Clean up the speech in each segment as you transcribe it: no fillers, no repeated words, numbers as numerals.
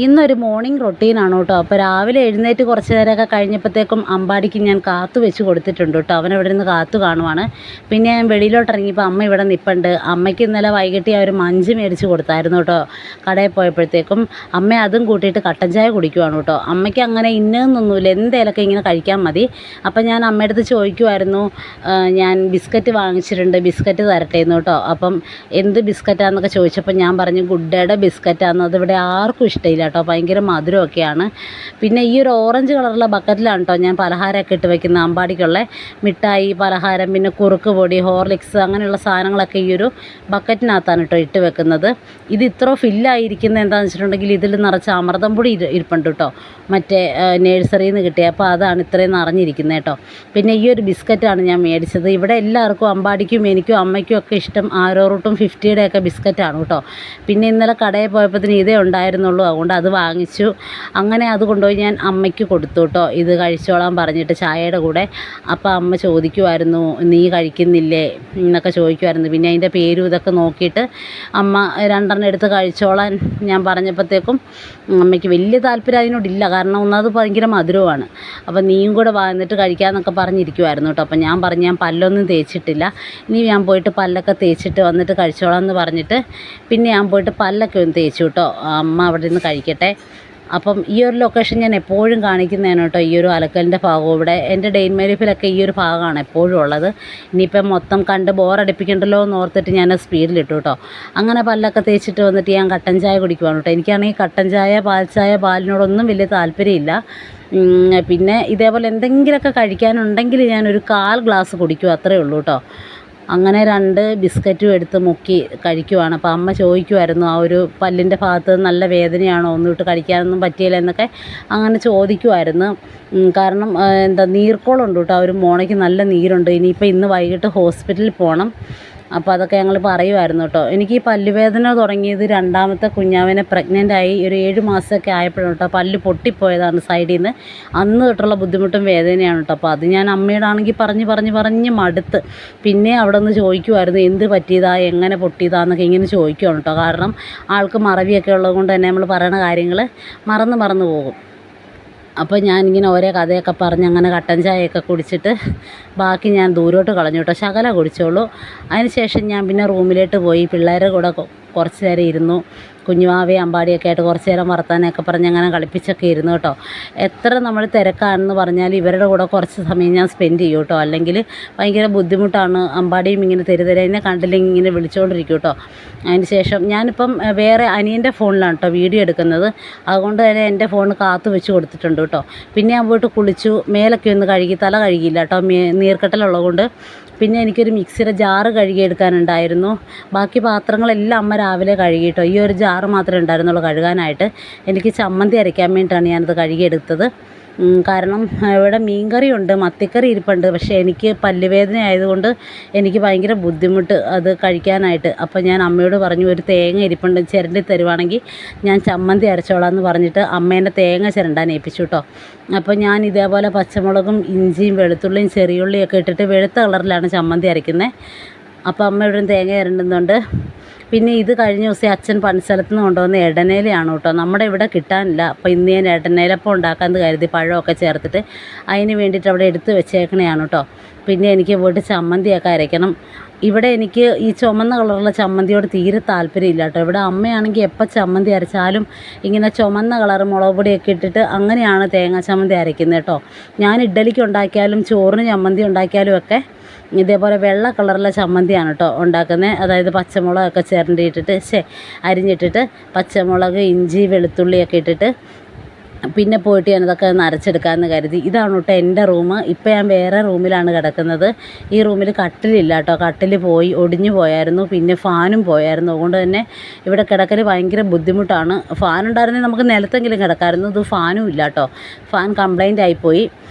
ഇന്നൊരു മോർണിംഗ് റൊട്ടീനാണ് കേട്ടോ. അപ്പോൾ രാവിലെ എഴുന്നേറ്റ് കുറച്ച് നേരമൊക്കെ കഴിഞ്ഞപ്പോഴത്തേക്കും അമ്പാടിക്ക് ഞാൻ കാത്തു വെച്ച് കൊടുത്തിട്ടുണ്ട് കേട്ടോ. അവനവിടെ നിന്ന് കാത്തു കാണുവാണ്. പിന്നെ ഞാൻ വെളിയിലോട്ട് ഇറങ്ങിയപ്പോൾ അമ്മ ഇവിടെ നിൽപ്പുണ്ട്. അമ്മയ്ക്ക് ഇന്നലെ വൈകിട്ട് ഒരു മഞ്ച് മേടിച്ച് കൊടുത്തായിരുന്നു കേട്ടോ. കടയിൽ പോയപ്പോഴത്തേക്കും അമ്മ അതും കൂട്ടിയിട്ട് കട്ടൻ ചായ കുടിക്കുവാണ് കേട്ടോ. അമ്മയ്ക്ക് അങ്ങനെ ഇന്നതൊന്നുമില്ല, എന്തേലൊക്കെ ഇങ്ങനെ കഴിക്കാൻ മതി. അപ്പം ഞാൻ അമ്മയടുത്ത് ചോദിക്കുമായിരുന്നു, ഞാൻ ബിസ്ക്കറ്റ് വാങ്ങിച്ചിട്ടുണ്ട്, ബിസ്ക്കറ്റ് തരട്ടേന്ന് കേട്ടോ. അപ്പം എന്ത് ബിസ്ക്കറ്റാന്നൊക്കെ ചോദിച്ചപ്പോൾ ഞാൻ പറഞ്ഞു ഗുഡ് ഡേയുടെ ബിസ്ക്കറ്റാന്ന്. അതിവിടെ ആർക്കും ഇഷ്ടമില്ല കേട്ടോ, ഭയങ്കര മധുരമൊക്കെയാണ്. പിന്നെ ഈ ഒരു ഓറഞ്ച് കളറുള്ള ബക്കറ്റിലാണ് കേട്ടോ ഞാൻ പലഹാരമൊക്കെ ഇട്ട് വയ്ക്കുന്ന. അമ്പാടിക്കുള്ള മിഠായി, പലഹാരം, പിന്നെ കുറുക്ക് പൊടി, ഹോർലിക്സ് അങ്ങനെയുള്ള സാധനങ്ങളൊക്കെ ഈ ഒരു ബക്കറ്റിനകത്താണ് കേട്ടോ ഇട്ട് വെക്കുന്നത്. ഇത് ഇത്ര ഫില്ലായിരിക്കുന്നത് എന്താണെന്ന് വെച്ചിട്ടുണ്ടെങ്കിൽ ഇതിൽ നിറച്ച് അമൃതം പൊടി ഇരിപ്പുണ്ട് കേട്ടോ, മറ്റേ നേഴ്സറിയിൽ നിന്ന് കിട്ടിയ. അപ്പോൾ അതാണ് ഇത്രയും നിറഞ്ഞിരിക്കുന്നത് കേട്ടോ. പിന്നെ ഈ ഒരു ബിസ്ക്കറ്റാണ് ഞാൻ മേടിച്ചത്. ഇവിടെ എല്ലാവർക്കും, അമ്പാടിക്കും എനിക്കും അമ്മയ്ക്കും ഒക്കെ ഇഷ്ടം ആരോ റൂട്ടും 50യുടെ ഒക്കെ ബിസ്ക്കറ്റാണ് കേട്ടോ. പിന്നെ ഇന്നലെ കടയിൽ പോയപ്പോഴത്തേന് ഇതേ ഉണ്ടായിരുന്നുള്ളൂ, അതുകൊണ്ട് അത് വാങ്ങിച്ചു. അങ്ങനെ അത് കൊണ്ടുപോയി ഞാൻ അമ്മയ്ക്ക് കൊടുത്തു കേട്ടോ, ഇത് കഴിച്ചോളാൻ പറഞ്ഞിട്ട് ചായയുടെ കൂടെ. അപ്പോൾ അമ്മ ചോദിക്കുമായിരുന്നു നീ കഴിക്കുന്നില്ലേ എന്നൊക്കെ ചോദിക്കുമായിരുന്നു. പിന്നെ അതിൻ്റെ പേരും ഇതൊക്കെ നോക്കിയിട്ട് അമ്മ 2 എടുത്ത് കഴിച്ചോളാൻ ഞാൻ പറഞ്ഞപ്പോഴത്തേക്കും അമ്മയ്ക്ക് വലിയ താല്പര്യം അതിനോടില്ല. കാരണം ഒന്നത് ഭയങ്കര മധുരമാണ്. അപ്പോൾ നീയും കൂടെ വന്നിട്ട് കഴിക്കാമെന്നൊക്കെ പറഞ്ഞിരിക്കുമായിരുന്നു കേട്ടോ. അപ്പോൾ ഞാൻ പറഞ്ഞു ഞാൻ പല്ലൊന്നും തേച്ചിട്ടില്ല, ഇനി ഞാൻ പോയിട്ട് പല്ലൊക്കെ തേച്ചിട്ട് വന്നിട്ട് കഴിച്ചോളാം എന്ന് പറഞ്ഞിട്ട് പിന്നെ ഞാൻ പോയിട്ട് പല്ലൊക്കെ ഒന്ന് തേച്ചു കേട്ടോ. അമ്മ അവിടെ നിന്ന് കഴിക്കട്ടെ. അപ്പം ഈ ഒരു ലൊക്കേഷൻ ഞാൻ എപ്പോഴും കാണിക്കുന്നതാണ് കേട്ടോ. ഈ ഒരു അലക്കലിൻ്റെ ഭാഗവും ഇവിടെ എൻ്റെ ഡെയിൻ ലൈഫിലൊക്കെ ഈ ഒരു ഭാഗമാണ് എപ്പോഴും ഉള്ളത്. ഇനിയിപ്പം മൊത്തം കണ്ട് ബോറടിപ്പിക്കണ്ടല്ലോ എന്ന് ഓർത്തിട്ട് ഞാൻ സ്പീഡിലിട്ടു കേട്ടോ. അങ്ങനെ പല്ലൊക്കെ തേച്ചിട്ട് വന്നിട്ട് ഞാൻ കട്ടൻ ചായ കുടിക്കുവാണ് കേട്ടോ. എനിക്കാണെങ്കിൽ കട്ടൻ ചായ, പാൽ ചായ, പാലിനോടൊന്നും വലിയ താല്പര്യമില്ല. പിന്നെ ഇതേപോലെ എന്തെങ്കിലുമൊക്കെ കഴിക്കാനുണ്ടെങ്കിൽ ഞാനൊരു 1/4 ഗ്ലാസ് കുടിക്കും, അത്രയേ ഉള്ളൂ കേട്ടോ. അങ്ങനെ 2 ബിസ്ക്കറ്റും എടുത്ത് മുക്കി കഴിക്കുവാണ്. അപ്പോൾ അമ്മ ചോദിക്കുമായിരുന്നു ആ ഒരു പല്ലിൻ്റെ ഭാഗത്ത് നല്ല വേദനയാണോ, ഒന്നും ഇട്ട് കഴിക്കാനൊന്നും പറ്റിയില്ല എന്നൊക്കെ അങ്ങനെ ചോദിക്കുമായിരുന്നു. കാരണം എന്താ നീർക്കോളുണ്ട് കേട്ടോ, ആ ഒരു മോണയ്ക്ക് നല്ല നീരുണ്ട്. ഇനിയിപ്പോൾ ഇന്ന് വൈകിട്ട് ഹോസ്പിറ്റലിൽ പോകണം. അപ്പോൾ അതൊക്കെ ഞങ്ങൾ പറയുമായിരുന്നു കേട്ടോ. എനിക്ക് ഈ പല്ലുവേദന തുടങ്ങിയത് 2ാമത്തെ കുഞ്ഞാവിനെ പ്രഗ്നൻ്റായി ഒരു 7 മാസമൊക്കെ ആയപ്പോഴാണ് കേട്ടോ. പല്ല് പൊട്ടിപ്പോയതാണ് സൈഡിൽ നിന്ന്. അന്ന് തൊട്ടുള്ള ബുദ്ധിമുട്ടും വേദനയാണ് കേട്ടോ. അപ്പോൾ അത് ഞാൻ അമ്മയോടാണെങ്കിൽ പറഞ്ഞ് മടുത്ത്. പിന്നെ അവിടെ നിന്ന് ചോദിക്കുമായിരുന്നു എന്ത് പറ്റിയതാ, എങ്ങനെ പൊട്ടിയതാന്നൊക്കെ ഇങ്ങനെ ചോദിക്കുവാണ് കേട്ടോ. കാരണം ആൾക്ക് മറവിയൊക്കെ ഉള്ളത് കൊണ്ട് തന്നെ നമ്മൾ പറയുന്ന കാര്യങ്ങൾ മറന്നു പോകും. അപ്പോൾ ഞാനിങ്ങനെ ഓരോ കഥയൊക്കെ പറഞ്ഞ് അങ്ങനെ കട്ടൻ ചായയൊക്കെ കുടിച്ചിട്ട് ബാക്കി ഞാൻ ദൂരോട്ട് കളഞ്ഞു കേട്ടോ. ശകല കുടിച്ചോളൂ. അതിന് ശേഷം ഞാൻ പിന്നെ റൂമിലോട്ട് പോയി പിള്ളേരുടെ കൂടെ കുറച്ച് നേരം ഇരുന്നു. കുഞ്ഞുവാവയും അമ്പാടിയൊക്കെ ആയിട്ട് കുറച്ച് നേരം വർത്താനമൊക്കെ പറഞ്ഞ് അങ്ങനെ കളിപ്പിച്ചൊക്കെ ഇരുന്നു കേട്ടോ. എത്ര നമ്മൾ തിരക്കാണെന്ന് പറഞ്ഞാൽ ഇവരുടെ കൂടെ കുറച്ച് സമയം ഞാൻ സ്പെൻഡ് ചെയ്യും കേട്ടോ. അല്ലെങ്കിൽ ഭയങ്കര ബുദ്ധിമുട്ടാണ്. അമ്പാടിയും ഇങ്ങനെ തെരുതെരേനെ കണ്ടില്ലെങ്കിൽ ഇങ്ങനെ വിളിച്ചുകൊണ്ടിരിക്കും കേട്ടോ. അതിന് ശേഷം ഞാനിപ്പം വേറെ അനിയൻ്റെ ഫോണിലാണ് കേട്ടോ വീഡിയോ എടുക്കുന്നത്. അതുകൊണ്ട് തന്നെ എൻ്റെ ഫോൺ കാത്തു വെച്ച് കൊടുത്തിട്ടുണ്ട് കേട്ടോ. പിന്നെ ഞാൻ പോയിട്ട് കുളിച്ചു, മേലൊക്കെ ഒന്ന് കഴുകി, തല കഴുകിയില്ല കേട്ടോ, നീർക്കെട്ടലുള്ളത് കൊണ്ട്. പിന്നെ എനിക്കൊരു മിക്സിയുടെ ജാറ് കഴുകിയെടുക്കാനുണ്ടായിരുന്നു. ബാക്കി പാത്രങ്ങളെല്ലാം അമ്മ രാവിലെ കഴുകിയിട്ടോ. ഈ ഒരു ജാറ് മാത്രമേ ഉണ്ടായിരുന്നുള്ളൂ കഴുകാനായിട്ട്. എനിക്ക് ചമ്മന്തി അരയ്ക്കാൻ വേണ്ടിയിട്ടാണ് ഞാനത് കഴുകിയെടുത്തത്. കാരണം ഇവിടെ മീൻകറിയുണ്ട്, മത്തിക്കറി ഇരിപ്പുണ്ട്. പക്ഷേ എനിക്ക് പല്ലുവേദന ആയതുകൊണ്ട് എനിക്ക് ഭയങ്കര ബുദ്ധിമുട്ട് അത് കഴിക്കാനായിട്ട്. അപ്പോൾ ഞാൻ അമ്മയോട് പറഞ്ഞു ഒരു തേങ്ങ ഇരിപ്പുണ്ട്, ചിരണ്ടി തരുവാണെങ്കിൽ ഞാൻ ചമ്മന്തി അരച്ചോളാം എന്ന് പറഞ്ഞിട്ട് അമ്മേൻ്റെ തേങ്ങ ചിരണ്ടാൻ ഏൽപ്പിച്ചു കേട്ടോ. അപ്പോൾ ഞാൻ ഇതേപോലെ പച്ചമുളകും ഇഞ്ചിയും വെളുത്തുള്ളിയും ചെറിയുള്ളിയൊക്കെ ഇട്ടിട്ട് വെളുത്ത കളറിലാണ് ചമ്മന്തി അരയ്ക്കുന്നത്. അപ്പോൾ അമ്മ ഇവിടെ തേങ്ങ ചിരണ്ടുന്നുണ്ട്. പിന്നെ ഇത് കഴിഞ്ഞ ദിവസം അച്ഛൻ പണിസ്ഥലത്ത് നിന്ന് കൊണ്ടുവന്ന ഇടനേലയാണ് കേട്ടോ. നമ്മുടെ ഇവിടെ കിട്ടാനില്ല. അപ്പോൾ ഇന്ന് ഞാൻ ഇടനേലപ്പം ഉണ്ടാക്കാമെന്ന് കരുതി പഴമൊക്കെ ചേർത്തിട്ട് അതിന് വേണ്ടിയിട്ട് അവിടെ എടുത്ത് വെച്ചേക്കണയാണ് കേട്ടോ. പിന്നെ എനിക്ക് പോയിട്ട് ചമ്മന്തിയൊക്കെ അരയ്ക്കണം. ഇവിടെ എനിക്ക് ഈ ചുമന്ന കളറുള്ള ചമ്മന്തിയോട് തീരെ താല്പര്യമില്ല കേട്ടോ. ഇവിടെ അമ്മയാണെങ്കിൽ എപ്പോൾ ചമ്മന്തി അരച്ചാലും ഇങ്ങനെ ചുമന്ന കളർ മുളക് പൊടിയൊക്കെ ഇട്ടിട്ട് അങ്ങനെയാണ് തേങ്ങാ ചമ്മന്തി അരയ്ക്കുന്നത് കേട്ടോ. ഞാൻ ഇഡ്ഡലിക്ക് ഉണ്ടാക്കിയാലും ചോറിന് ചമ്മന്തി ഉണ്ടാക്കിയാലും ഒക്കെ ഇതേപോലെ വെള്ള കളറിലെ ചമ്മന്തിയാണ് കേട്ടോ ഉണ്ടാക്കുന്നത്. അതായത് പച്ചമുളകൊക്കെ ചിരണ്ടിയിട്ടിട്ട് അരിഞ്ഞിട്ടിട്ട് പച്ചമുളക്, ഇഞ്ചി, വെളുത്തുള്ളിയൊക്കെ ഇട്ടിട്ട് പിന്നെ പോയിട്ട് ഞാനതൊക്കെ ഒന്ന് അരച്ചെടുക്കാമെന്ന് കരുതി. ഇതാണ് കേട്ടോ എൻ്റെ റൂം. ഇപ്പോൾ ഞാൻ വേറെ റൂമിലാണ് കിടക്കുന്നത്. ഈ റൂമിൽ കട്ടിലില്ല കേട്ടോ. കട്ടിൽ ഒടിഞ്ഞു പോയായിരുന്നു. പിന്നെ ഫാനും പോയായിരുന്നു. അതുകൊണ്ട് തന്നെ ഇവിടെ കിടക്കൽ ഭയങ്കര ബുദ്ധിമുട്ടാണ്. ഫാൻ ഉണ്ടായിരുന്നെങ്കിൽ നമുക്ക് നിലത്തെങ്കിലും കിടക്കാമായിരുന്നു. ഇത് ഫാനും ഇല്ല കേട്ടോ. ഫാൻ കംപ്ലൈൻ്റ് ആയിപ്പോയി.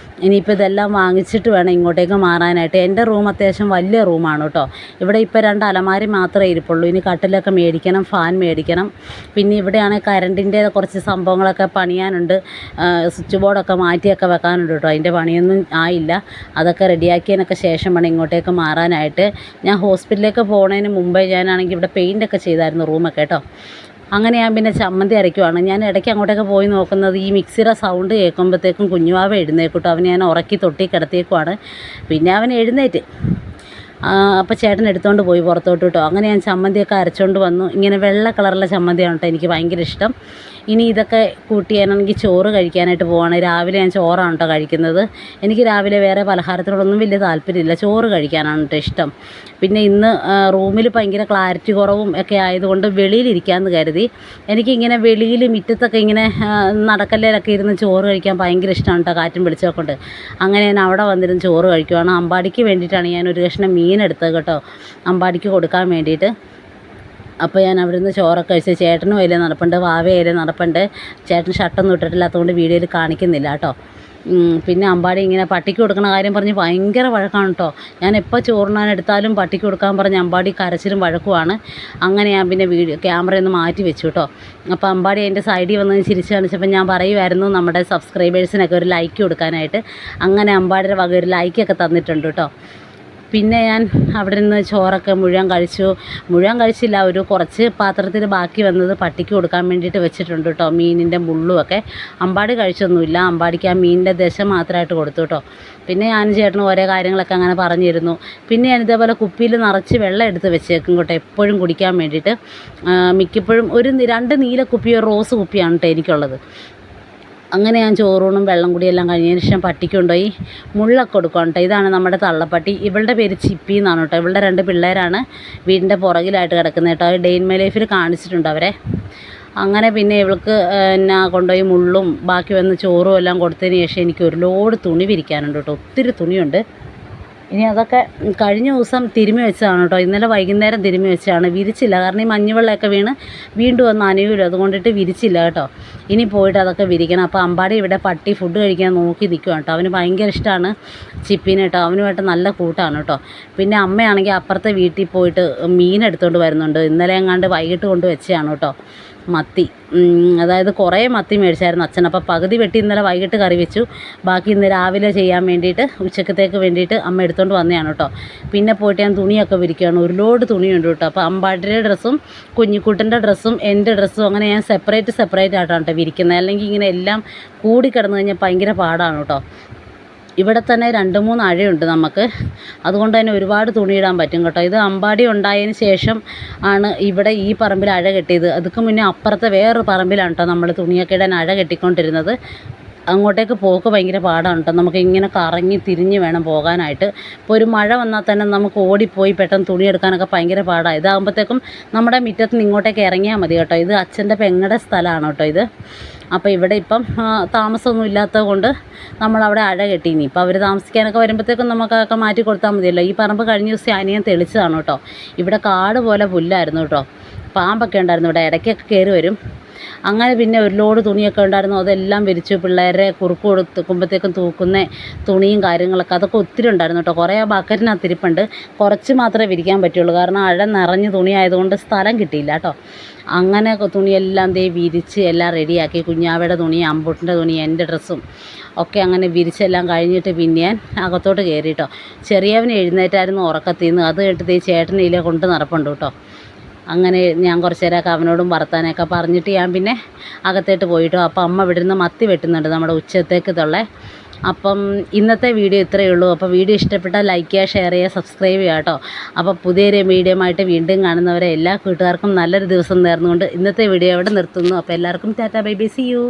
ഇനിയിപ്പോൾ ഇതെല്ലാം വാങ്ങിച്ചിട്ട് വേണം ഇങ്ങോട്ടേക്ക് മാറാനായിട്ട്. എൻ്റെ റൂം അത്യാവശ്യം വലിയ റൂമാണ് കേട്ടോ. ഇവിടെ ഇപ്പോൾ 2 അലമാരി മാത്രമേ ഇരിപ്പുള്ളൂ. ഇനി കട്ടിലൊക്കെ മേടിക്കണം, ഫാൻ മേടിക്കണം. പിന്നെ ഇവിടെയാണെങ്കിൽ കറണ്ടിൻ്റെ കുറച്ച് സംഭവങ്ങളൊക്കെ പണിയാനുണ്ട്. സ്വിച്ച് ബോർഡൊക്കെ മാറ്റിയൊക്കെ വെക്കാനുണ്ട് കേട്ടോ. അതിൻ്റെ പണിയൊന്നും ആയില്ല. അതൊക്കെ റെഡിയാക്കിയതിനൊക്കെ ശേഷം വേണം ഇങ്ങോട്ടേക്ക് മാറാനായിട്ട്. ഞാൻ ഹോസ്പിറ്റലിലേക്ക് പോകുന്നതിന് മുമ്പേ ഞാനാണെങ്കിൽ ഇവിടെ പെയിൻ്റൊക്കെ ചെയ്തായിരുന്നു റൂമൊക്കെ കേട്ടോ. അങ്ങനെ ഞാൻ പിന്നെ ചമ്മന്തി അരയ്ക്കുവാണ്. ഞാൻ ഇടയ്ക്ക് അങ്ങോട്ടൊക്കെ പോയി നോക്കുന്നത് ഈ മിക്സിയുടെ സൗണ്ട് കേൾക്കുമ്പോഴത്തേക്കും കുഞ്ഞുവാവ എഴുന്നേൽക്കും കേട്ടോ. അവനെ ഞാൻ ഉറക്കി തൊട്ടി കിടത്തിയേക്കുവാണ്. പിന്നെ അവൻ എഴുന്നേറ്റ്. അപ്പോൾ ചേട്ടൻ എടുത്തുകൊണ്ട് പോയി പുറത്തോട്ട് കേട്ടോ. അങ്ങനെ ഞാൻ ചമ്മന്തിയൊക്കെ അരച്ചുകൊണ്ട് വന്നു. ഇങ്ങനെ വെള്ള കളറുള്ള ചമ്മന്തിയാണ് കേട്ടോ എനിക്ക് ഭയങ്കര ഇഷ്ടം. ഇനി ഇതൊക്കെ കൂട്ടി ഞാനാണെങ്കിൽ ചോറ് കഴിക്കാനായിട്ട് പോവാണ്. രാവിലെ ഞാൻ ചോറാണ് കേട്ടോ കഴിക്കുന്നത്. എനിക്ക് രാവിലെ വേറെ പലഹാരത്തിനോടൊന്നും വലിയ താല്പര്യമില്ല, ചോറ് കഴിക്കാനാണ് കേട്ടോ ഇഷ്ടം. പിന്നെ ഇന്ന് റൂമിൽ ഭയങ്കര ക്ലാരിറ്റി കുറവും ഒക്കെ ആയതുകൊണ്ട് വെളിയിലിരിക്കാമെന്ന് കരുതി. എനിക്കിങ്ങനെ വെളിയിൽ മുറ്റത്തൊക്കെ ഇങ്ങനെ നടക്കല്ലേലൊക്കെ ഇരുന്ന് ചോറ് കഴിക്കാൻ ഭയങ്കര ഇഷ്ടമാണ് കേട്ടോ, കാറ്റും വെളിച്ചമൊക്കെ കൊണ്ട്. അങ്ങനെ ഞാൻ അവിടെ വന്നിരുന്ന് ചോറ് കഴിക്കുവാണ്. അമ്പാടിക്ക് വേണ്ടിയിട്ടാണ് ഞാൻ ഒരു കഷ്ണം മീൻ എടുത്തത് കേട്ടോ, അമ്പാടിക്ക് കൊടുക്കാൻ വേണ്ടിയിട്ട്. അപ്പോൾ ഞാൻ അവിടെ നിന്ന് ചോറൊക്കെ കഴിച്ച് ചേട്ടനും അതിലേ നടപ്പുണ്ട്, വാവയും അതിലേ നടപ്പുണ്ട്. ചേട്ടൻ ഷർട്ടൊന്നും ഇട്ടിട്ടില്ലാത്തതുകൊണ്ട് വീഡിയോയിൽ കാണിക്കുന്നില്ല കേട്ടോ. പിന്നെ അമ്പാടി ഇങ്ങനെ പട്ടിക്ക് കൊടുക്കുന്ന കാര്യം പറഞ്ഞ് ഭയങ്കര വഴക്കാണ് കേട്ടോ. ഞാൻ എപ്പോൾ ചോറിനാനെടുത്താലും പട്ടിക്ക് കൊടുക്കാൻ പറഞ്ഞ് അമ്പാടി കരച്ചിലും വഴക്കുമാണ്. അങ്ങനെ ഞാൻ പിന്നെ ക്യാമറയൊന്ന് മാറ്റി വെച്ചു കേട്ടോ. അപ്പോൾ അമ്പാടി എൻ്റെ സൈഡിൽ വന്ന് ചിരിച്ച് കാണിച്ചപ്പോൾ ഞാൻ പറയുമായിരുന്നു നമ്മുടെ സബ്സ്ക്രൈബേഴ്സിനൊക്കെ ഒരു ലൈക്ക് കൊടുക്കാനായിട്ട്. അങ്ങനെ അമ്പാടിയുടെ വക ഒരു ലൈക്കൊക്കെ തന്നിട്ടുണ്ട് കേട്ടോ. പിന്നെ ഞാൻ അവിടെ നിന്ന് ചോറൊക്കെ മുഴുവൻ കഴിച്ചില്ല, ഒരു കുറച്ച് പാത്രത്തിൽ ബാക്കി വന്നത് പട്ടിക്ക് കൊടുക്കാൻ വേണ്ടിയിട്ട് വെച്ചിട്ടുണ്ട് കേട്ടോ. മീനിൻ്റെ മുള്ളുമൊക്കെ അമ്പാടി കഴിച്ചൊന്നുമില്ല, അമ്പാടിക്ക് ആ മീനിൻ്റെ ദശ മാത്രമായിട്ട് കൊടുത്തു കേട്ടോ. പിന്നെ ഞാൻ ചേട്ടന് ഓരോ കാര്യങ്ങളൊക്കെ അങ്ങനെ പറഞ്ഞിരുന്നു. പിന്നെ ഞാൻ ഇതേപോലെ കുപ്പിയിൽ നിറച്ച് വെള്ളം എടുത്ത് വെച്ചേക്കും കേട്ടോ, എപ്പോഴും കുടിക്കാൻ വേണ്ടിയിട്ട്. മിക്കപ്പോഴും ഒരു 2 നീല കുപ്പിയോ റോസ് കുപ്പിയാണ് കേട്ടോ എനിക്കുള്ളത്. അങ്ങനെ ഞാൻ ചോറൂണും വെള്ളം കുടിയെല്ലാം കഴിഞ്ഞതിന് ശേഷം പട്ടിക്ക് കൊണ്ടുപോയി മുള്ളൊക്കെ കൊടുക്കണം കേട്ടോ. ഇതാണ് നമ്മുടെ തള്ളപ്പട്ടി. ഇവളുടെ പേര് ചിപ്പി എന്നാണ് കേട്ടോ. ഇവളുടെ 2 പിള്ളേരാണ് വീടിൻ്റെ പുറകിലായിട്ട് കിടക്കുന്നത് കേട്ടോ. ഡേ ഇൻ മൈ ലൈഫിൽ കാണിച്ചിട്ടുണ്ട് അവരെ. അങ്ങനെ പിന്നെ ഇവൾക്ക് എന്നാ കൊണ്ടുപോയി മുള്ളും ബാക്കി വന്ന് ചോറും എല്ലാം കൊടുത്തതിന് ശേഷം എനിക്ക് ഒരു ലോഡ് തുണി വിരിക്കാനുണ്ട് കേട്ടോ, ഒത്തിരി തുണിയുണ്ട്. ഇനി അതൊക്കെ കഴിഞ്ഞ ദിവസം തിരുമ്മി വെച്ചതാണ് കേട്ടോ. ഇന്നലെ വൈകുന്നേരം തിരുമ്മി വെച്ചതാണ്, വിരിച്ചില്ല. കാരണം ഈ മഞ്ഞുവെള്ളമൊക്കെ വീണ് വീണ്ടും ഒന്ന് നനയൂല, അതുകൊണ്ടിട്ട് വിരിച്ചില്ല കേട്ടോ. ഇനി പോയിട്ട് അതൊക്കെ വിരിക്കണം. അപ്പോൾ അമ്പാടി ഇവിടെ പട്ടി ഫുഡ് കഴിക്കാൻ നോക്കി നിൽക്കുകയാണ് കേട്ടോ. അവന് ഭയങ്കര ഇഷ്ടമാണ് ചിപ്പിനെ കേട്ടോ, അവനുമായിട്ട് നല്ല കൂട്ടാണ് കേട്ടോ. പിന്നെ അമ്മയാണെങ്കിൽ അപ്പുറത്തെ വീട്ടിൽ പോയിട്ട് മീൻ എടുത്തുകൊണ്ട് വരുന്നുണ്ട്. ഇന്നലെ എങ്ങാണ്ട് വൈകിട്ട് കൊണ്ട് വെച്ചതാണ് കേട്ടോ, മത്തി. അതായത് കുറേ മത്തി മേടിച്ചായിരുന്നു അച്ഛൻ. അപ്പോൾ പകുതി വെട്ടി ഇന്നലെ വൈകിട്ട് കറി വെച്ചു, ബാക്കി ഇന്ന് രാവിലെ ചെയ്യാൻ വേണ്ടിയിട്ട് ഉച്ചക്കത്തേക്ക് വേണ്ടിയിട്ട് അമ്മ എടുത്തുകൊണ്ട് വന്നതാണ് കേട്ടോ. പിന്നെ പോയിട്ട് ഞാൻ തുണിയൊക്കെ വിരിക്കുകയാണ്. ഒരു ലോഡ് തുണിയുണ്ട് കേട്ടോ. അപ്പോൾ അമ്പാടിയുടെ ഡ്രസ്സും കുഞ്ഞിക്കുട്ടൻ്റെ ഡ്രസ്സും എൻ്റെ ഡ്രസ്സും അങ്ങനെ ഞാൻ സെപ്പറേറ്റ് ആയിട്ടാണ് കേട്ടോ വിരിക്കുന്നത്. അല്ലെങ്കിൽ ഇങ്ങനെ എല്ലാം കൂടിക്കിടന്നു കഴിഞ്ഞാൽ ഭയങ്കര പാടാണ് കേട്ടോ. ഇവിടെ തന്നെ 2-3 അഴയുണ്ട് നമുക്ക്, അതുകൊണ്ട് തന്നെ ഒരുപാട് തുണിയിടാൻ പറ്റും കേട്ടോ. ഇത് അമ്പാടി ഉണ്ടായതിന് ശേഷം ആണ് ഇവിടെ ഈ പറമ്പിൽ അഴ കെട്ടിയത്. അതുക്ക് മുന്നേ അപ്പുറത്തെ വേറൊരു പറമ്പിലാണ് കേട്ടോ നമ്മൾ തുണിയൊക്കെ ഇടാൻ അഴ കെട്ടിക്കൊണ്ടിരുന്നത്. അങ്ങോട്ടേക്ക് പോക്ക് ഭയങ്കര പാടാണ് കേട്ടോ. നമുക്ക് ഇങ്ങനെ കറങ്ങി തിരിഞ്ഞ് വേണം പോകാനായിട്ട്. ഇപ്പോൾ ഒരു മഴ വന്നാൽ തന്നെ നമുക്ക് ഓടിപ്പോയി പെട്ടെന്ന് തുണി എടുക്കാനൊക്കെ ഭയങ്കര പാടാണ്. ഇതാകുമ്പോഴത്തേക്കും നമ്മുടെ മുറ്റത്ത് നിന്ന് ഇങ്ങോട്ടേക്ക് ഇറങ്ങിയാൽ മതി കേട്ടോ. ഇത് അച്ഛൻ്റെ പെങ്ങളുടെ സ്ഥലമാണ് കേട്ടോ ഇത്. അപ്പോൾ ഇവിടെ ഇപ്പം താമസമൊന്നും ഇല്ലാത്തത് കൊണ്ട് നമ്മളവിടെ അഴ കെട്ടീനി. ഇപ്പോൾ അവർ താമസിക്കാനൊക്കെ വരുമ്പോഴത്തേക്കും നമുക്കൊക്കെ മാറ്റി കൊടുത്താൽ മതിയല്ലോ. ഈ പറമ്പ് കഴിഞ്ഞ ദിവസം അനിയൻ തെളിച്ചതാണ് കേട്ടോ. ഇവിടെ കാട് പോലെ പുല്ലായിരുന്നു കേട്ടോ, പാമ്പൊക്കെ ഉണ്ടായിരുന്നു ഇവിടെ, ഇടയ്ക്കൊക്കെ കയറി വരും. അങ്ങനെ പിന്നെ ഒരു ലോഡ് തുണിയൊക്കെ ഉണ്ടായിരുന്നു, അതെല്ലാം വിരിച്ചു. പിള്ളേരെ കുറുക്ക് കൊടുക്കുമ്പോഴത്തേക്കും തൂക്കുന്ന തുണിയും കാര്യങ്ങളൊക്കെ അതൊക്കെ ഒത്തിരി ഉണ്ടായിരുന്നു കേട്ടോ. കുറേ ബക്കറ്റിനകത്ത് ഇരിപ്പുണ്ട്, കുറച്ച് മാത്രമേ വിരിക്കാൻ പറ്റുള്ളൂ, കാരണം അഴ നിറഞ്ഞ് തുണി ആയതുകൊണ്ട് സ്ഥലം കിട്ടിയില്ല കേട്ടോ. അങ്ങനെ തുണിയെല്ലാം വിരിച്ച് എല്ലാം റെഡിയാക്കി. കുഞ്ഞാവയുടെ തുണി, അമ്പൂട്ടിൻ്റെ തുണി, എൻ്റെ ഡ്രസ്സും ഒക്കെ അങ്ങനെ വിരിച്ചെല്ലാം കഴിഞ്ഞിട്ട് പിന്നെ ഞാൻ അകത്തോട്ട് കയറി കേട്ടോ. ചെറിയവന് എഴുന്നേറ്റായിരുന്നു ഉറക്കത്തിൽ നിന്ന്. അത് കേട്ടിട്ട് ചേട്ടനിലെ കൊണ്ട് നടപ്പുണ്ട് കേട്ടോ. അങ്ങനെ ഞാൻ കുറച്ച് നേരമൊക്കെ അവനോടും വർത്താനൊക്കെ പറഞ്ഞിട്ട് ഞാൻ പിന്നെ അകത്തേട്ട് പോയിട്ടോ. അപ്പോൾ അമ്മ ഇവിടെ നിന്ന് മത്തി വെട്ടുന്നുണ്ട് നമ്മുടെ ഉച്ചത്തേക്ക് തൊള്ളേ. അപ്പം ഇന്നത്തെ വീഡിയോ ഇത്രയേ ഉള്ളൂ. അപ്പോൾ വീഡിയോ ഇഷ്ടപ്പെട്ടാൽ ലൈക്ക് ചെയ്യുക, ഷെയർ ചെയ്യുക, സബ്സ്ക്രൈബ് ചെയ്യുക കേട്ടോ. അപ്പോൾ പുതിയൊരു വീഡിയോ ആയിട്ട് വീണ്ടും കാണുന്നവരെ എല്ലാ കൂട്ടുകാർക്കും നല്ലൊരു ദിവസം നേർന്നുകൊണ്ട് ഇന്നത്തെ വീഡിയോ ഇവിടെ നിർത്തുന്നു. അപ്പോൾ എല്ലാവർക്കും tata bye bye, see U.